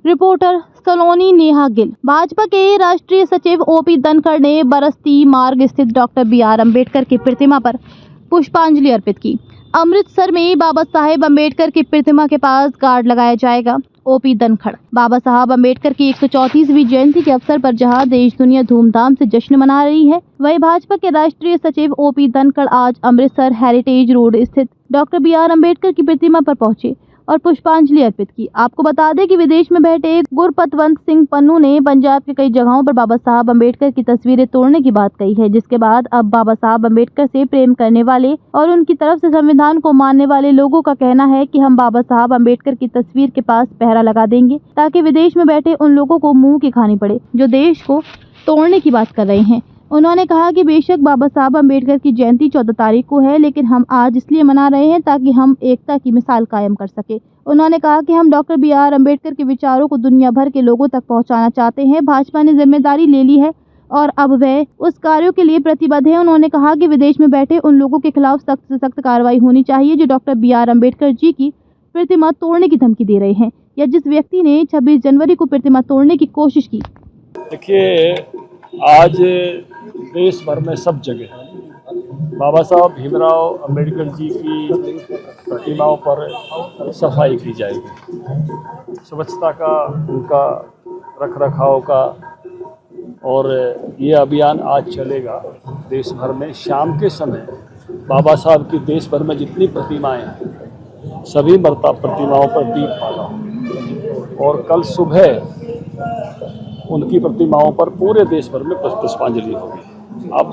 Reporter सलोनी नेहा गिल। भाजपा के राष्ट्रीय सचिव ओपी धनखड़ ने बरसती मार्ग स्थित डॉक्टर BR अम्बेडकर की प्रतिमा पर पुष्पांजलि अर्पित की। अमृतसर में बाबा साहेब अम्बेडकर की प्रतिमा के पास गार्ड लगाया जाएगा। ओपी धनखड़। बाबा साहब अम्बेडकर की 134वीं जयंती के अवसर पर जहां देश दुनिया धूमधाम से जश्न मना रही है, वहीं भाजपा के राष्ट्रीय सचिव ओपी धनखड़ आज अमृतसर हेरिटेज रोड स्थित डॉक्टर BR अम्बेडकर की प्रतिमा पर पहुंचे और पुष्पांजलि अर्पित की। आपको बता दें कि विदेश में बैठे गुरपतवंत सिंह पन्नू ने पंजाब के कई जगहों पर बाबा साहब अम्बेडकर की तस्वीरें तोड़ने की बात कही है, जिसके बाद अब बाबा साहब अम्बेडकर से प्रेम करने वाले और उनकी तरफ से संविधान को मानने वाले लोगों का कहना है कि हम बाबा साहब अम्बेडकर की तस्वीर के पास पहरा लगा देंगे ताकि विदेश में बैठे उन लोगों को मुंह की खानी पड़े जो देश को तोड़ने की बात कर रहे हैं। उन्होंने कहा कि बेशक बाबा साहब अम्बेडकर की जयंती 14 तारीख को है, लेकिन हम आज इसलिए मना रहे हैं ताकि हम एकता की मिसाल कायम कर सके। उन्होंने कहा कि हम डॉक्टर BR अम्बेडकर के विचारों को दुनिया भर के लोगों तक पहुंचाना चाहते हैं। भाजपा ने जिम्मेदारी ले ली है और अब वह उस कार्यों के लिए प्रतिबद्ध है। उन्होंने कहा कि विदेश में बैठे उन लोगों के खिलाफ सख्त से सख्त कार्रवाई होनी चाहिए जो डॉक्टर BR अम्बेडकर जी की प्रतिमा तोड़ने की धमकी दे रहे हैं, या जिस व्यक्ति ने 26 जनवरी को प्रतिमा तोड़ने की कोशिश की। देखिए, आज देश भर में सब जगह बाबा साहब भीमराव अंबेडकर जी की प्रतिमाओं पर सफाई की जाएगी। स्वच्छता का, उनका रख रखाव का, और ये अभियान आज चलेगा देश भर में। शाम के समय बाबा साहब की देश भर में जितनी प्रतिमाएं हैं सभी प्रतिमाओं पर दीपमाला हो, और कल सुबह उनकी प्रतिमाओं पर पूरे देश भर में पुष्पांजलि होगी। अब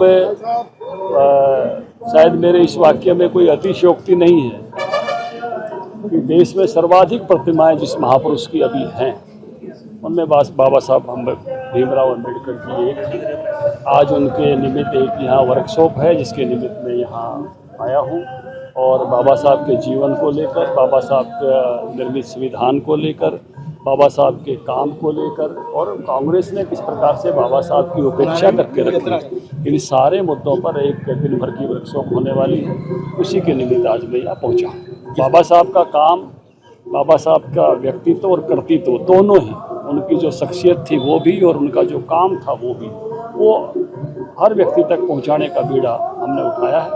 शायद मेरे इस वाक्य में कोई अतिशयोक्ति नहीं है कि देश में सर्वाधिक प्रतिमाएं जिस महापुरुष की अभी हैं उनमें बाबा साहब भीमराव अम्बेडकर की एक। आज उनके निमित्त एक यहाँ वर्कशॉप है जिसके निमित्त मैं यहाँ आया हूँ, और बाबा साहब के जीवन को लेकर, बाबा साहब के निर्मित संविधान को लेकर, बाबा साहब के काम को लेकर, और कांग्रेस ने किस प्रकार से बाबा साहब की उपेक्षा करके रखी, इन सारे मुद्दों पर एक दिन भर की वर्कशॉप होने वाली है। उसी के निमित्त आज मैं यहाँ पहुँचा। बाबा साहब का काम, बाबा साहब का व्यक्तित्व और कर्तृत्व दोनों ही, उनकी जो शख्सियत थी वो भी और उनका जो काम था वो भी, वो हर व्यक्ति तक पहुंचाने का बीड़ा हमने उठाया है,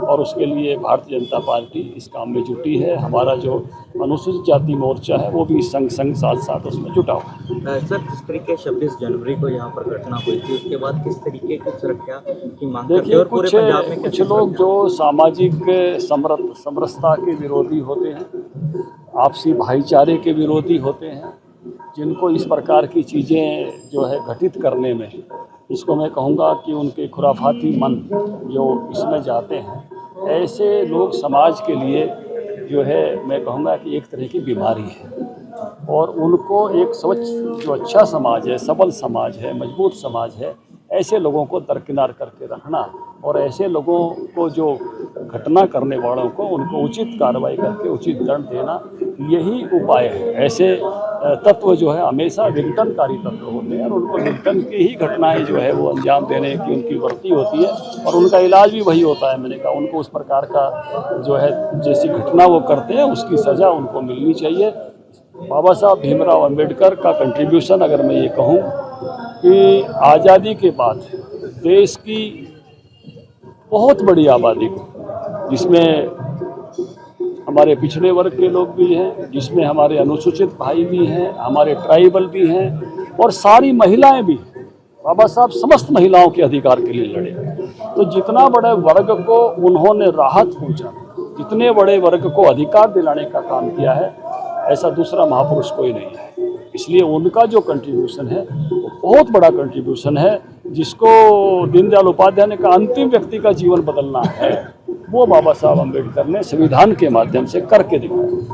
और उसके लिए भारतीय जनता पार्टी इस काम में जुटी है। हमारा जो अनुसूचित जाति मोर्चा है वो भी संग साथ साथ उसमें जुटा हुआ है। सर, किस तरीके 26 जनवरी को यहाँ पर घटना हुई थी, उसके बाद किस तरीके की सुरक्षा की मांग करते हैं? और पूरे पंजाब में कुछ लोग जो सामाजिक समरसता के विरोधी होते हैं, आपसी भाईचारे के विरोधी होते हैं, जिनको इस प्रकार की चीज़ें जो है घटित करने में, इसको मैं कहूँगा कि उनके खुराफाती मन जो इसमें जाते हैं, ऐसे लोग समाज के लिए जो है मैं कहूँगा कि एक तरह की बीमारी है, और उनको एक स्वच्छ जो अच्छा समाज है, सबल समाज है, मजबूत समाज है, ऐसे लोगों को दरकिनार करके रखना, और ऐसे लोगों को जो घटना करने वालों को उनको उचित कार्रवाई करके उचित दंड देना, यही उपाय है। ऐसे तत्व जो है हमेशा विघटनकारी तत्व होते हैं, और उनको विघटन की ही घटनाएं जो है वो अंजाम देने की उनकी वृत्ति होती है, और उनका इलाज भी वही होता है। मैंने कहा उनको उस प्रकार का जो है जैसी घटना वो करते हैं उसकी सज़ा उनको मिलनी चाहिए। बाबा साहब भीमराव अम्बेडकर का कंट्रीब्यूशन, अगर मैं ये कहूँ कि आज़ादी के बाद देश की बहुत बड़ी आबादी को, जिसमें हमारे पिछड़े वर्ग के लोग भी हैं, जिसमें हमारे अनुसूचित भाई भी हैं, हमारे ट्राइबल भी हैं, और सारी महिलाएं भी। बाबा साहब समस्त महिलाओं के अधिकार के लिए लड़े। तो जितना बड़े वर्ग को उन्होंने राहत पहुंचा, जितने बड़े वर्ग को अधिकार दिलाने का काम किया है, ऐसा दूसरा महापुरुष कोई नहीं है। इसलिए उनका जो कंट्रीब्यूशन है वो बहुत बड़ा कंट्रीब्यूशन है, जिसको दीनदयाल उपाध्याय ने कहा अंतिम व्यक्ति का जीवन बदलना है, वो बाबा साहब अम्बेडकर ने संविधान के माध्यम से करके दिखाया।